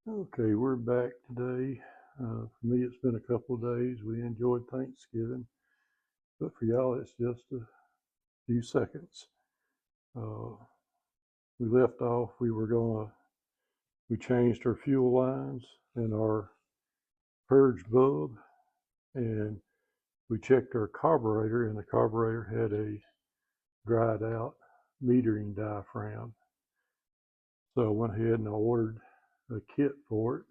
Okay, we're back today. For me, it's been a couple of days. We enjoyed Thanksgiving, but for y'all, it's just a few seconds. Uh, we left off, we changed our fuel lines and our purge bulb, and we checked our carburetor, and the carburetor had a dried out metering diaphragm. So I went ahead and I ordered a kit for it,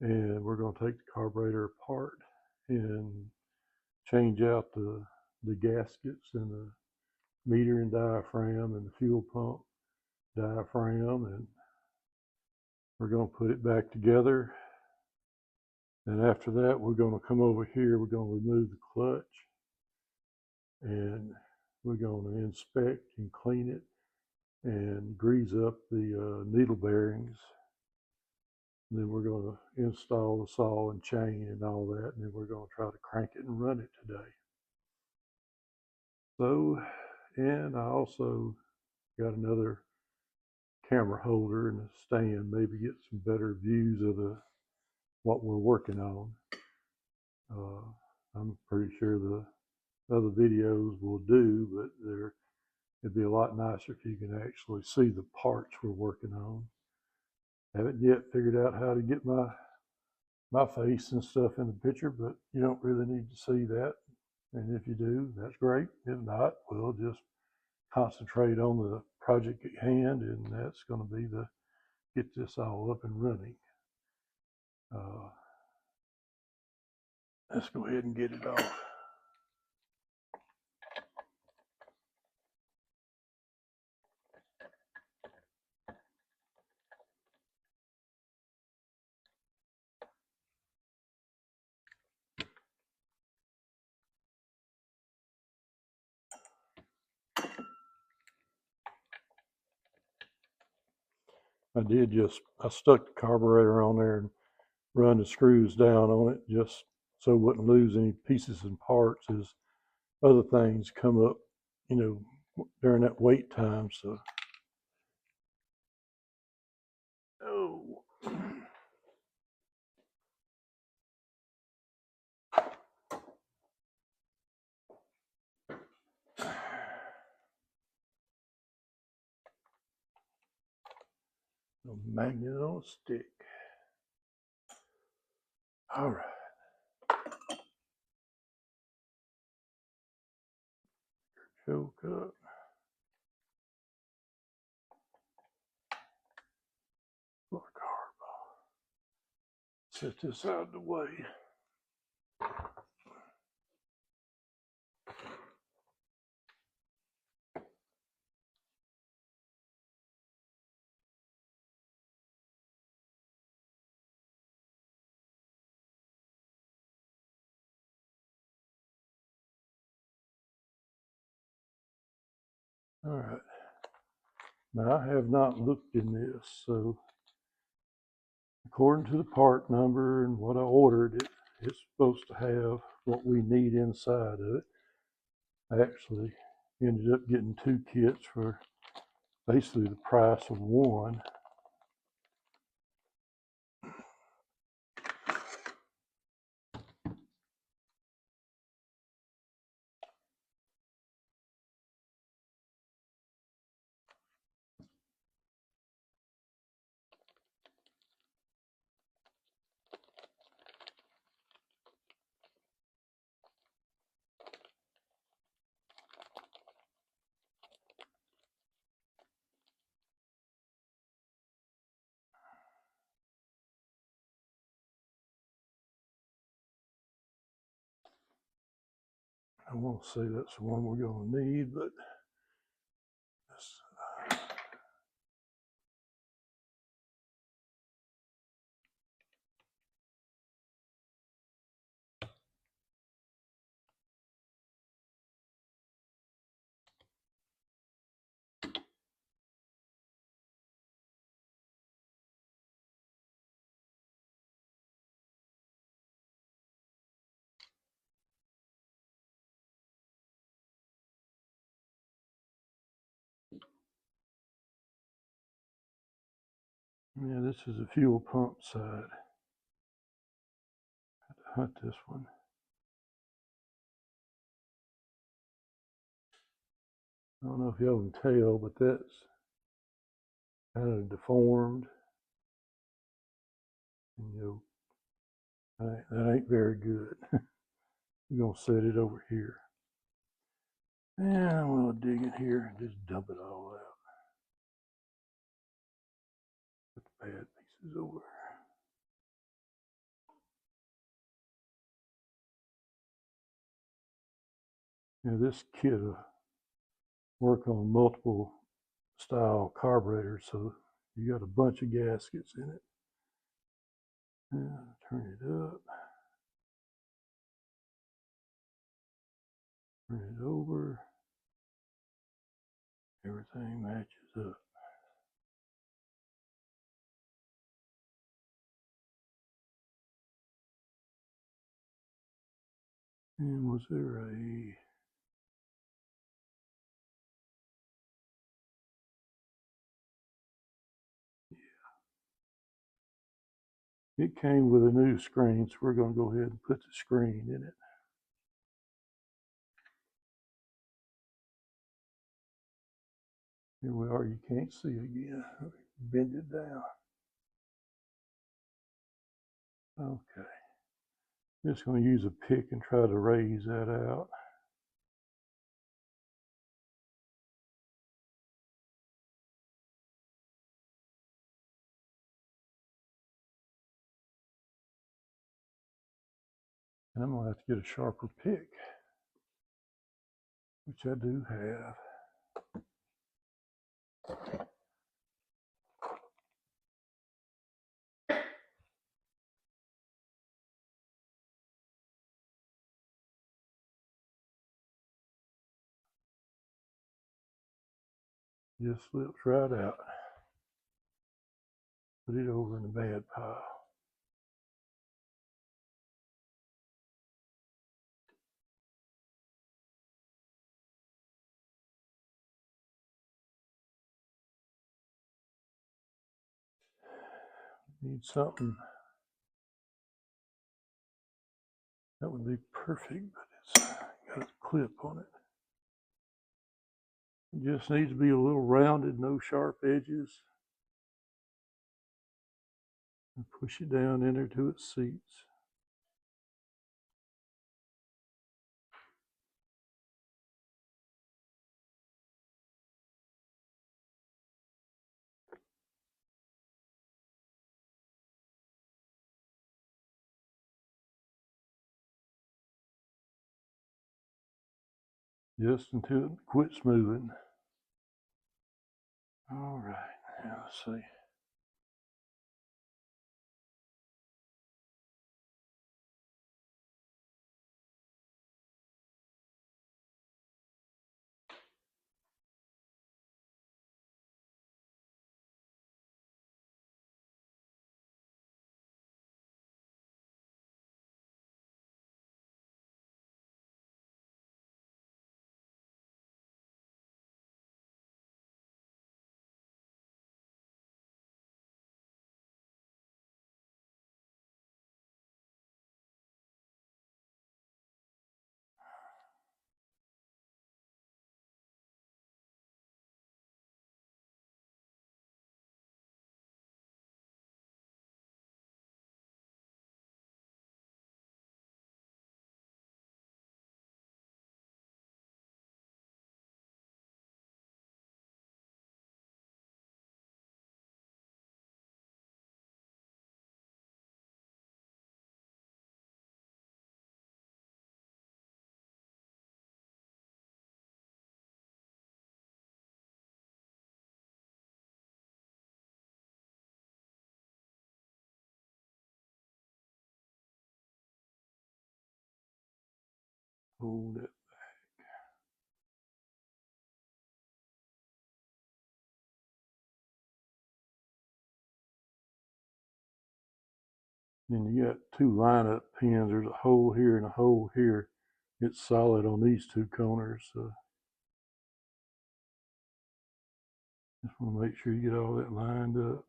and we're going to take the carburetor apart and change out the gaskets and the metering diaphragm and the fuel pump diaphragm, and we're going to put it back together. And after that, we're going to come over here, we're going to remove the clutch, and we're going to inspect and clean it and grease up the needle bearings. And then we're going to install the saw and chain and all that, and then we're going to try to crank it and run it today. So, and I also got another camera holder and a stand, maybe get some better views of what we're working on. I'm pretty sure the other videos will do, but it'd be a lot nicer if you can actually see the parts we're working on. Haven't yet figured out how to get my face and stuff in the picture, but you don't really need to see that. And if you do, that's great. If not, we'll just concentrate on the project at hand, and that's going to be get this all up and running. Let's go ahead and get it off. I stuck the carburetor on there and run the screws down on it just so it wouldn't lose any pieces and parts as other things come up, during that wait time. So, oh. A magnet on a stick. All right. Choke up. For carb. Set this out of the way. All right. Now, I have not looked in this, so according to the part number and what I ordered, it's supposed to have what we need inside of it. I actually ended up getting 2 kits for basically the price of one. I want to say that's the one we're going to need, but Yeah, this is the fuel pump side. Hunt this one. I don't know if y'all can tell, but that's kind of deformed. And, that ain't very good. We're gonna set it over here. And I'm gonna dig it here and just dump it all out. Put the bad pieces over. Now this kit will work on multiple style carburetors, so you got a bunch of gaskets in it. Turn it up. Turn it over. Everything matches up. And was there a... It came with a new screen, so we're going to go ahead and put the screen in it. Here we are. You can't see again. Bend it down. Okay. Just going to use a pick and try to raise that out. And I'm going to have to get a sharper pick, which I do have. Just slips right out. Put it over in the bad pile. Need something that would be perfect, but it's got a clip on it. It just needs to be a little rounded, no sharp edges. And push it down in there till it seats. Just until it quits moving. All right, now let's see. Hold it. Then you got two lineup pins. There's a hole here and a hole here. It's solid on these two corners. So just want to make sure you get all that lined up.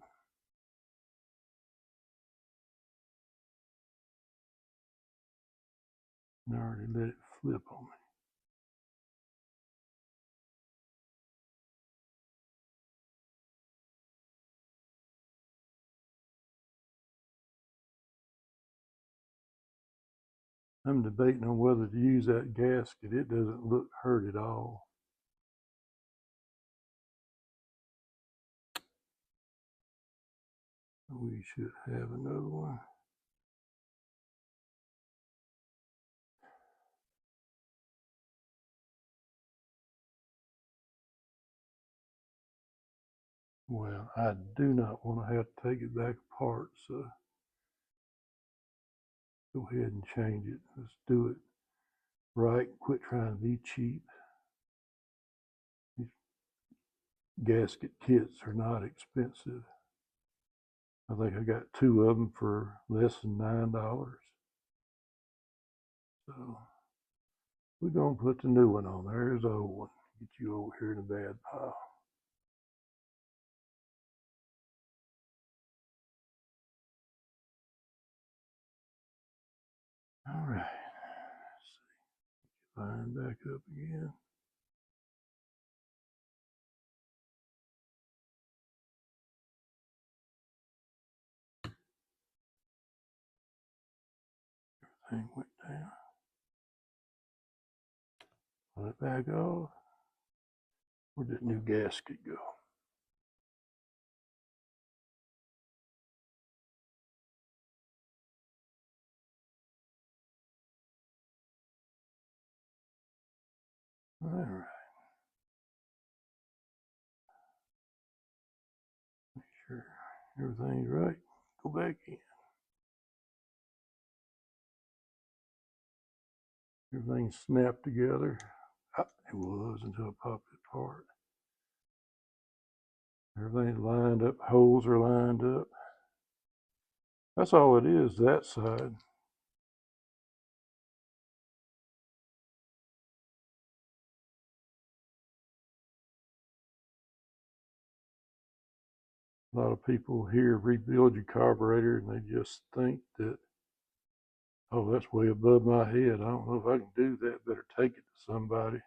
I already let it flip on me. I'm debating on whether to use that gasket. It doesn't look hurt at all. We should have another one. Well, I do not want to have to take it back apart, so go ahead and change it. Let's do it right. Quit trying to be cheap. These gasket kits are not expensive. I think I got 2 of them for less than $9. So we're going to put the new one on. There's the old one. Get you over here in the bad pile. All right. Let's see. Line back up again. Everything went down. Put it back off. Where'd that new gasket go? All right. Make sure everything's right. Go back in. Everything snapped together. It was until I popped it apart. Everything's lined up. Holes are lined up. That's all it is, that side. A lot of people here rebuild your carburetor and they just think that, oh, that's way above my head. I don't know if I can do that. Better take it to somebody.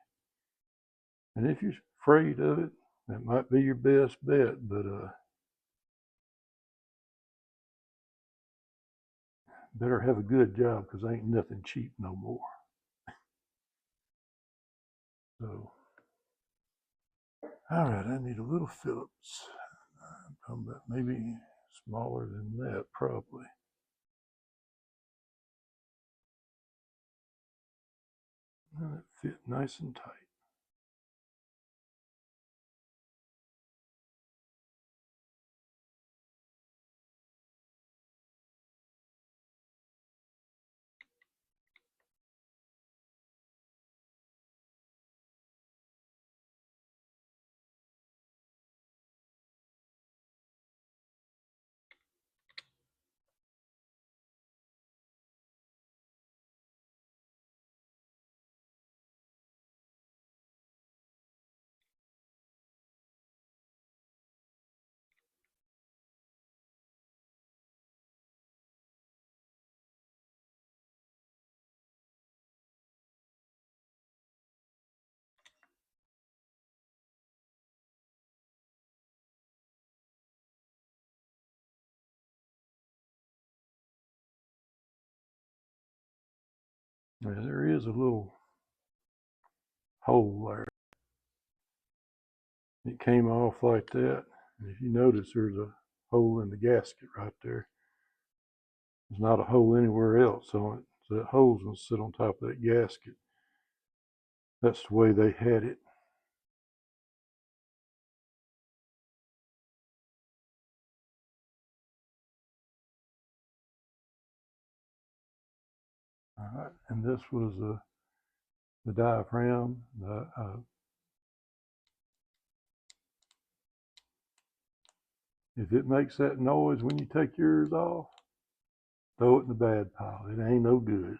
And if you're afraid of it, that might be your best bet. But better have a good job because ain't nothing cheap no more. So, all right, I need a little Phillips. I'm talking about maybe smaller than that, probably. And it fit nice and tight. Now, there is a little hole there. It came off like that. And if you notice, there's a hole in the gasket right there. There's not a hole anywhere else on it. So that hole's going to sit on top of that gasket. That's the way they had it. All right, and this was the diaphragm. If it makes that noise when you take yours off, throw it in the bad pile. It ain't no good.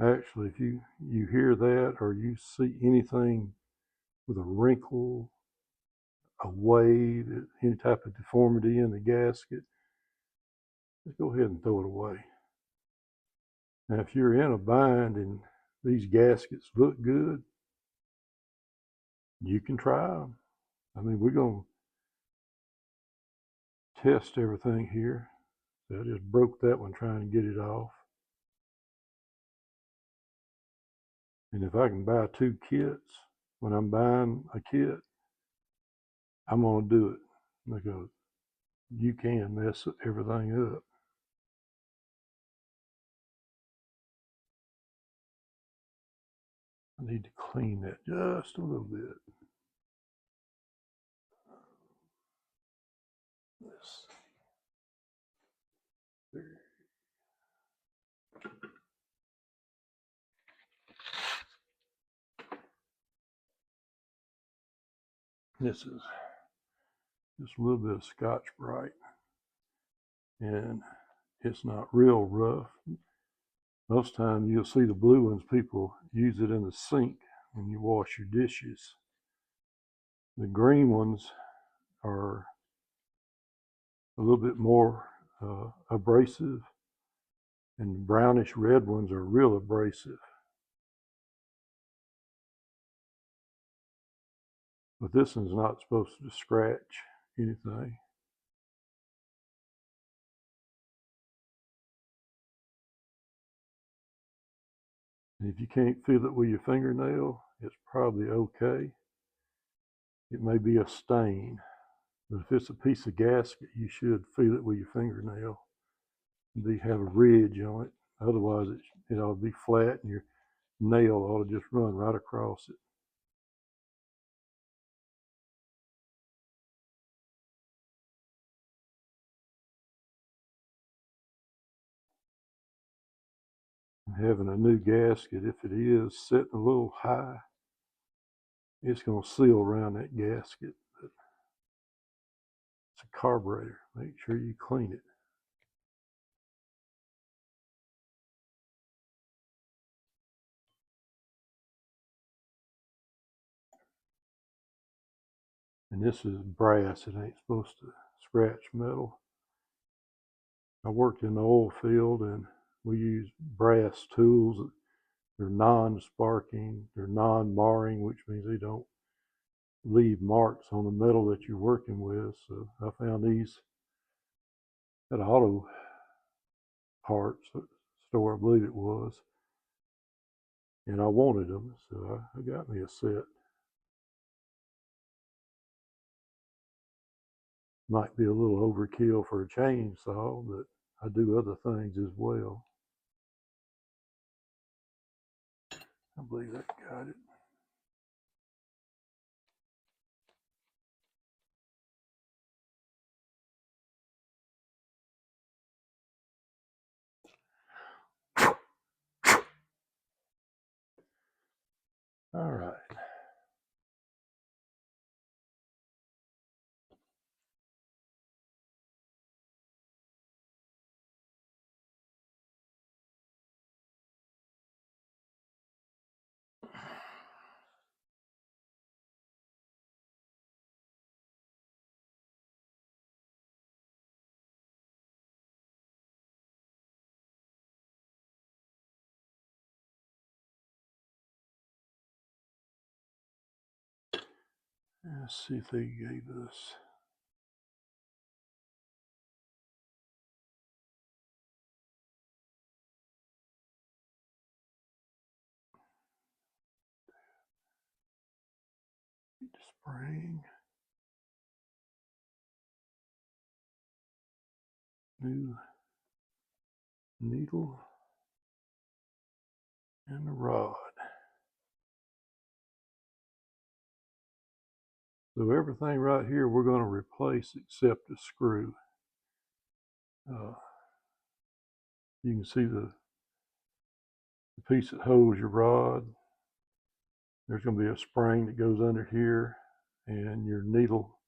Actually, if you hear that or you see anything with a wrinkle, away, any type of deformity in the gasket, just go ahead and throw it away. Now, if you're in a bind and these gaskets look good, you can try them. I mean, we're going to test everything here. So I just broke that one trying to get it off. And if I can buy 2 kits, when I'm buying a kit, I'm going to do it, because you can mess everything up. I need to clean that just a little bit. This is just a little bit of Scotch-Brite, and it's not real rough. Most times you'll see the blue ones, people use it in the sink when you wash your dishes. The green ones are a little bit more abrasive, and the brownish red ones are real abrasive. But this one's not supposed to scratch anything. And if you can't feel it with your fingernail, it's probably okay. It may be a stain, but if it's a piece of gasket, you should feel it with your fingernail. They have a ridge on it. Otherwise, it ought to be flat, and your nail ought to just run right across it. Having a new gasket, if it is sitting a little high, it's going to seal around that gasket. But it's a carburetor. Make sure you clean it. And this is brass. It ain't supposed to scratch metal. I worked in the oil field, and we use brass tools. They're non-sparking, they're non-marring, which means they don't leave marks on the metal that you're working with. So I found these at an auto parts store, I believe it was, and I wanted them, so I got me a set. Might be a little overkill for a chainsaw, but I do other things as well. I believe that got it. All right. Let's see if they gave us. Spring. New needle and a rod. So everything right here we're going to replace except the screw. You can see the piece that holds your rod. There's going to be a spring that goes under here, and your needle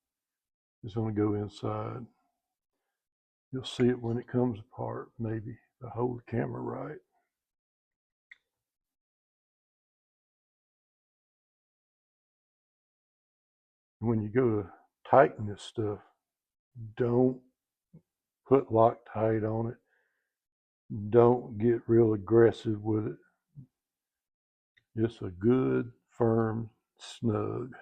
is going to go inside. You'll see it when it comes apart, maybe, if I hold the camera right. When you go to tighten this stuff. Don't put Loctite on it. Don't get real aggressive with it. Just a good, firm snug.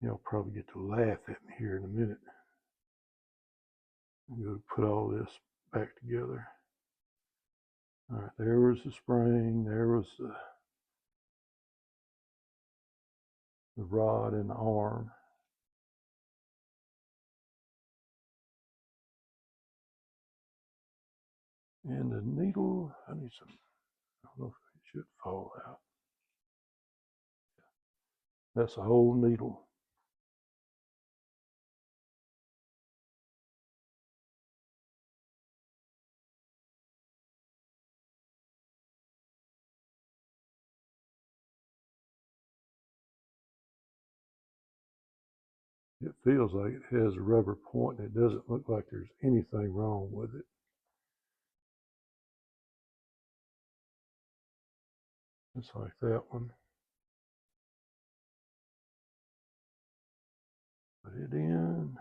You'll probably get to laugh at me here in a minute. I'm going to put all this back together. All right, there was the spring, there was the rod and the arm. And the needle, I need some, I don't know if it should fall out. That's a whole needle. It feels like it has a rubber point and it doesn't look like there's anything wrong with it. Just like that one. Put it in.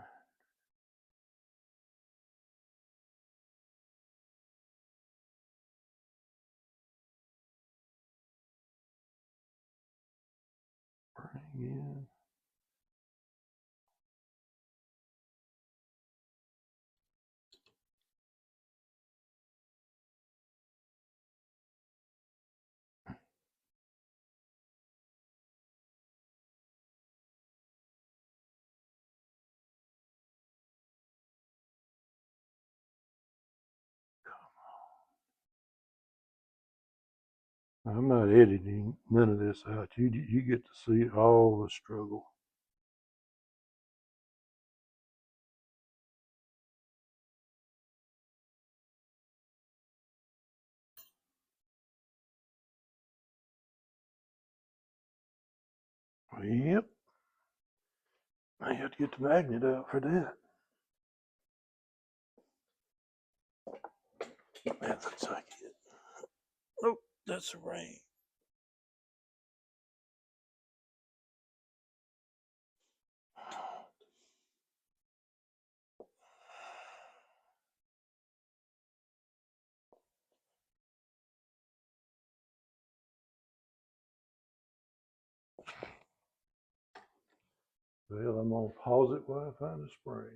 Bring in. I'm not editing none of this out. You get to see all the struggle. Yep. I have to get the magnet out for that. That looks like it. Oh, that's a ring. Well, I'm going to pause it while I find a spray.